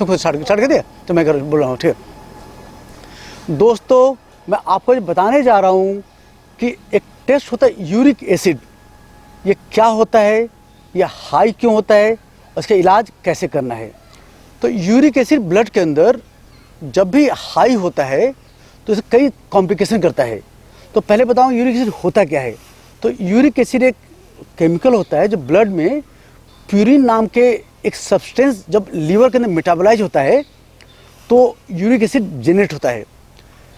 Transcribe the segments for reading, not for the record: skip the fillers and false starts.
तो खुद स्टार्ट कर दिया, तो मैं बोल रहा हूँ, ठीक है। दोस्तों, मैं आपको बताने जा रहा हूँ कि एक टेस्ट होता है यूरिक एसिड, ये क्या होता है, ये हाई क्यों होता है, उसका इलाज कैसे करना है। तो यूरिक एसिड ब्लड के अंदर जब भी हाई होता है तो इसे कई कॉम्प्लिकेशन करता है। तो पहले बताऊँ यूरिक एसिड होता क्या है। तो यूरिक एसिड एक केमिकल होता है जो ब्लड में प्यूरिन नाम के एक सब्सटेंस जब लीवर के अंदर मेटाबोलाइज होता है तो यूरिक एसिड जनरेट होता है।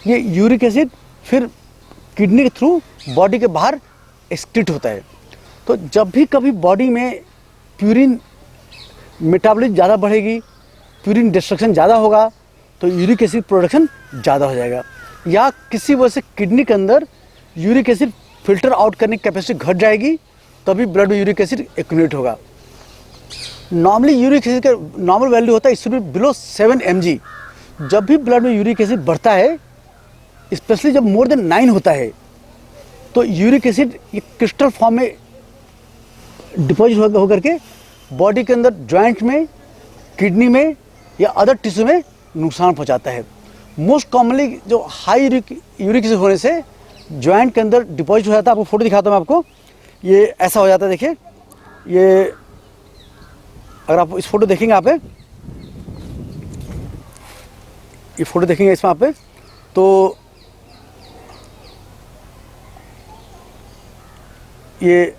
ये यूरिक एसिड फिर किडनी के थ्रू बॉडी के बाहर एक्सक्रीट होता है। तो जब भी कभी बॉडी में प्यूरिन मेटाबॉलिज्म ज़्यादा बढ़ेगी, प्यूरिन डिस्ट्रक्शन ज़्यादा होगा, तो यूरिक एसिड प्रोडक्शन ज़्यादा हो जाएगा। या किसी वजह से किडनी के अंदर यूरिक एसिड फिल्टर आउट करने की कैपेसिटी घट जाएगी, तभी ब्लड में यूरिक एसिड एक्यूमुलेट होगा। नॉर्मली यूरिक एसिड का नॉर्मल वैल्यू होता है इससे भी बिलो 7 mg। जब भी ब्लड में यूरिक एसिड बढ़ता है, स्पेशली जब मोर देन 9 होता है, तो यूरिक एसिड ये क्रिस्टल फॉर्म में डिपॉजिट होकर के बॉडी के अंदर जॉइंट में, किडनी में या अदर टिश्यू में नुकसान पहुंचाता है। मोस्ट कॉमनली जो हाई यूरिक एसिड होने से जॉइंट के अंदर डिपॉजिट हो जाता है। आपको फोटो दिखाता हूँ मैं आपको, ये ऐसा हो जाता है। देखिए, ये अगर आप इस फोटो देखेंगे आप ये फोटो देखेंगे इसमें आप तो ये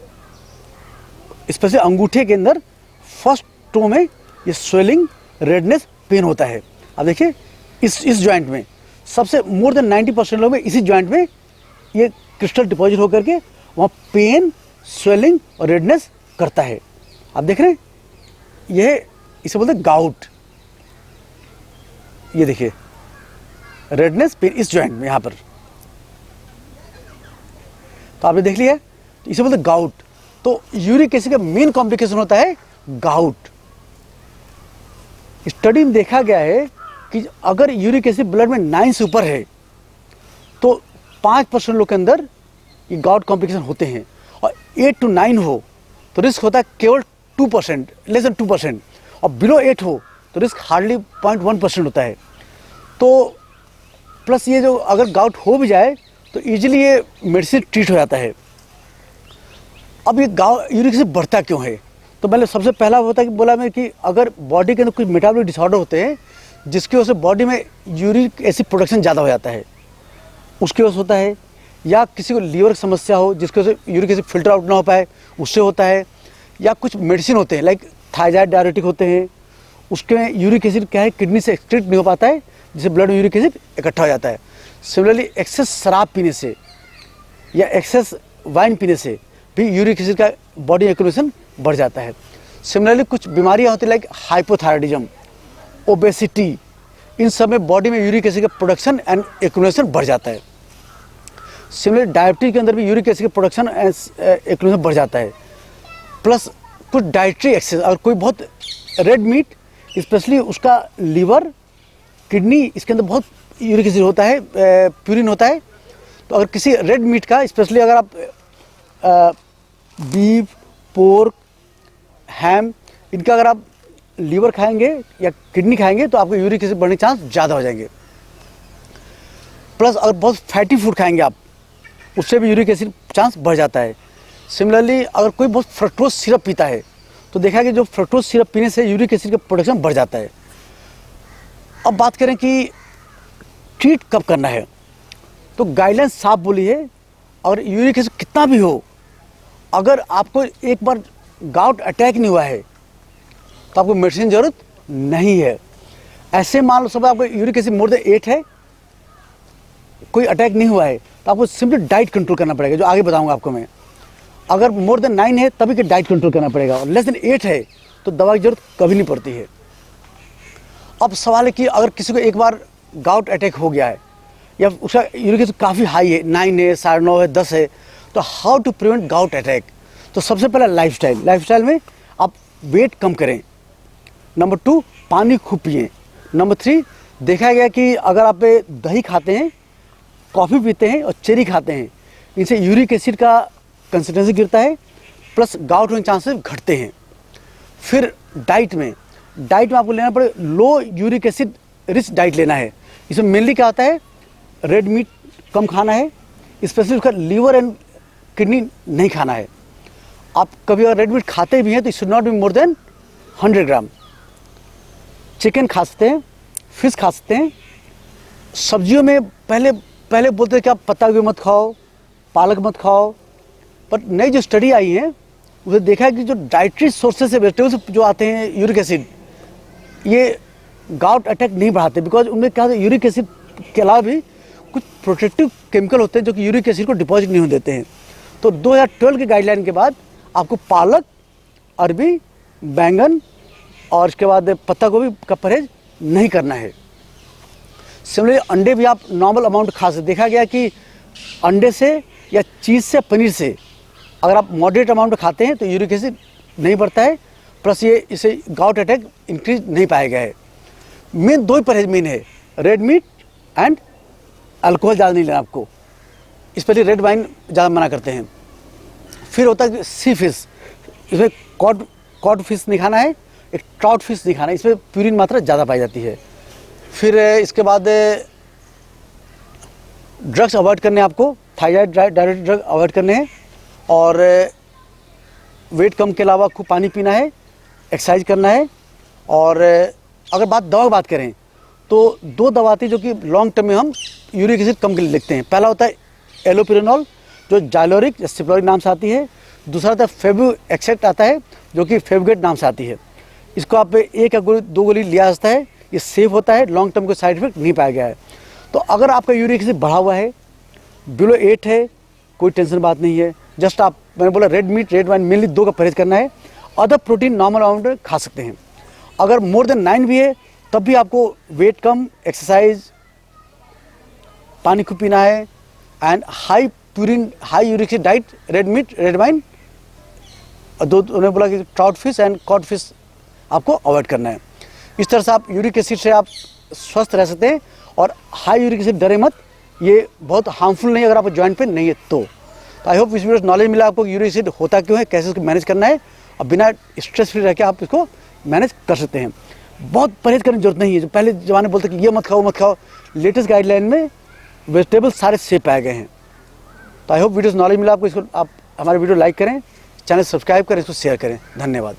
स्पेशली अंगूठे के अंदर फर्स्ट टो में ये स्वेलिंग, रेडनेस, पेन होता है। अब देखिए इस जॉइंट में सबसे मोर देन 90% लोग में इसी जॉइंट में ये क्रिस्टल डिपॉजिट होकर के वहाँ पेन, स्वेलिंग और रेडनेस करता है। आप देख रहे हैं, ये इसे बोलते हैं गाउट। ये देखिए रेडनेस, पेन इस जॉइंट में यहाँ पर, तो आपने देख लिया, तो इसे बोलते हैं गाउट। तो यूरिक एसिड का मेन कॉम्प्लिकेशन होता है गाउट। स्टडी में देखा गया है कि अगर यूरिक एसिड ब्लड में 9 से ऊपर है तो 5% लोग के अंदर ये गाउट कॉम्प्लिकेशन होते हैं, और 8 to 9 हो तो रिस्क होता है केवल 2%, लेस देन 2%, और बिलो 8 हो तो रिस्क हार्डली 0.1% होता है। तो प्लस ये जो अगर गाउट हो भी जाए तो ईजिली ये मेडिसिन ट्रीट हो जाता है। अब ये यूरिक एसिड बढ़ता क्यों है, तो मैंने सबसे पहला होता है कि बोला मैं कि अगर बॉडी के अंदर कुछ मेटाबॉलिक डिसऑर्डर होते हैं जिसकी वजह से बॉडी में यूरिक एसिड प्रोडक्शन ज़्यादा हो जाता है, उसकी वजह से होता है। या किसी को लीवर की समस्या हो जिसकी वजह से यूरिक एसिड फिल्टर आउट ना हो पाए, उससे होता है। या कुछ मेडिसिन होते हैं लाइक थायराइड डायरेटिक होते हैं, उसके में यूरिक एसिड क्या है किडनी से एक्सक्रीट नहीं हो पाता है, जिससे ब्लड में यूरिक एसिड इकट्ठा हो जाता है। सिमिलरली एक्सेस शराब पीने से या एक्सेस वाइन पीने से भी यूरिक एसिड का बॉडी एक्यूमुलेशन बढ़ जाता है। सिमिलरली कुछ बीमारियां होती है लाइक हाइपोथायराइडिज्म, ओबेसिटी, इन सब में बॉडी में यूरिक एसिड का प्रोडक्शन एंड एक्यूमुलेशन बढ़ जाता है। सिमिलरली डायबिटीज के अंदर भी यूरिक एसिड का प्रोडक्शन एंड एक्यूमुलेशन बढ़ जाता है। प्लस कुछ डाइटरी एक्सेस, और कोई बहुत रेड मीट, स्पेशली उसका लीवर, किडनी, इसके अंदर बहुत यूरिक एसिड होता है, प्यूरिन होता है। तो अगर किसी रेड मीट का, स्पेशली अगर आप बीफ, पोर्क, हैम, इनका अगर आप लीवर खाएंगे या किडनी खाएंगे तो आपको यूरिक एसिड बढ़ने के चांस ज़्यादा हो जाएंगे। प्लस अगर बहुत फैटी फूड खाएंगे आप, उससे भी यूरिक एसिड चांस बढ़ जाता है। सिमिलरली अगर कोई बहुत फ्रक्टोज सिरप पीता है तो देखा कि जो फ्रक्टोज सिरप पीने से यूरिक एसिड का प्रोडक्शन बढ़ जाता है। अब बात करें कि ट्रीट कब करना है, तो गाइडलाइन साफ बोली है, और यूरिक एसिड कितना भी हो, अगर आपको एक बार गाउट अटैक नहीं हुआ है तो आपको मेडिसिन ज़रूरत नहीं है। ऐसे मान लो सब आपको यूरिक एसिड मोर देन 8 है, कोई अटैक नहीं हुआ है, तो आपको सिंपली डाइट कंट्रोल करना पड़ेगा, जो आगे बताऊंगा आपको मैं। अगर मोर देन 9 है तभी कि डाइट कंट्रोल करना पड़ेगा, और लेस देन 8 है तो दवा की जरूरत कभी नहीं पड़ती है। अब सवाल है कि अगर किसी को एक बार गाउट अटैक हो गया है या उसका यूरिक एसिड काफ़ी हाई है, 9 है, 9.5 है, 10 है, तो how to prevent gout attack. तो सबसे पहला लाइफस्टाइल में आप वेट कम करें। नंबर 2, पानी खूब पिएं। नंबर 3, देखा गया कि अगर आप दही खाते हैं, कॉफ़ी पीते हैं और चेरी खाते हैं, इनसे यूरिक एसिड का कंसिस्टेंसी गिरता है, प्लस गाउट होने के चांसेस घटते हैं। फिर डाइट में डाइट में आपको लेना पड़े लो यूरिक एसिड रिच डाइट लेना है। इसमें मेनली क्या होता है, रेड मीट कम खाना है, स्पेशली उसका लीवर एंड किडनी नहीं खाना है। आप कभी अगर रेड मीट खाते भी हैं तो it should not be more than 100 gram. Chicken खा सकते हैं, फिश खा सकते हैं। सब्जियों में पहले बोलते थे कि आप पत्ता गोभी मत खाओ, पालक मत खाओ, पर नई जो स्टडी आई है उसे देखा है कि जो डाइटरी सोर्सेज से वेजिटेबल्स जो आते हैं यूरिक एसिड, ये गाउट अटैक नहीं बढ़ाते, बिकॉज उनमें क्या होता है, यूरिक एसिड के अलावा भी कुछ प्रोटेक्टिव केमिकल होते हैं जो कि यूरिक एसिड को डिपॉजिट नहीं होने देते हैं। तो 2012 के गाइडलाइन के बाद आपको पालक, अरबी, बैंगन और इसके बाद पत्ता गोभी का परहेज नहीं करना है। सिमिलरली अंडे भी आप नॉर्मल अमाउंट खा सकते। देखा गया कि अंडे से या चीज़ से, पनीर से अगर आप मॉडरेट अमाउंट में खाते हैं तो यूरिक एसिड नहीं बढ़ता है, प्लस ये इसे गाउट अटैक इंक्रीज नहीं पाया गया है। मेन 2 ही परहेज मेन है, रेड मीट एंड अल्कोहल ज़्यादा नहीं लेना आपको, स्पेशली रेड वाइन ज़्यादा मना करते हैं। फिर होता है सी फिश, इसमें कॉड फिश नहीं खाना है, एक ट्राउट फिश नहीं खाना है, इसमें प्यूरिन मात्रा ज़्यादा पाई जाती है। फिर इसके बाद ड्रग्स अवॉइड करने हैं आपको, थायराइड डायरेक्ट ड्रग अवॉइड करने हैं, और वेट कम के अलावा खूब पानी पीना है, एक्सरसाइज करना है। और अगर दवा की बात करें तो 2 दवा आती है जो कि लॉन्ग टर्म में हम यूरिक एसिड कम के लिए लिखते हैं। पहला होता है एलोपिरेनॉल जो जाइलोरिक या सिप्लोरिक नाम से आती है। दूसरा होता है फेबु एक्सेक्ट आता है जो कि फेबगेट नाम से आती है। इसको आप 1 या 2 गोली लिया जाता है, ये सेफ होता है, लॉन्ग टर्म कोई साइड इफेक्ट नहीं पाया गया है। तो अगर आपका यूरिक एसिड बढ़ा हुआ है, बिलो 8 है, कोई टेंशन बात नहीं है। जस्ट आप, मैंने बोला red meat, red wine mainly 2 का परहेज करना है। अदर प्रोटीन नॉर्मल अमाउंट में खा सकते हैं। अगर मोर देन 9 भी है तब भी आपको वेट कम, एक्सरसाइज, पानी खूब पीना है and high purine, high uric acid diet, red meat, red wine, और 2 उन्होंने बोला कि trout fish and code fish आपको अवॉइड करना है। इस तरह से आप यूरिक एसिड से आप स्वस्थ रह सकते हैं। और हाई यूरिक एसिड डरे मत, ये बहुत हार्मफुल नहीं है अगर आप जॉइंट पे नहीं है तो। आई होप इस वीडियो से नॉलेज मिला आपको यूरिक एसिड होता क्यों है, कैसे उसको मैनेज करना है, और बिना स्ट्रेस फ्री रह के आप इसको मैनेज कर सकते हैं। बहुत परहेज करने की जरूरत नहीं है। जो पहले ज़माने बोलते कि ये मत खाओ मत खाओ, लेटेस्ट गाइडलाइन में वेजिटेबल सारे सेफ पाए गए हैं। तो आई होप वीडियो से नॉलेज मिला आपको। इसको आप हमारे वीडियो लाइक करें, चैनल सब्सक्राइब करें, इसको शेयर करें। धन्यवाद।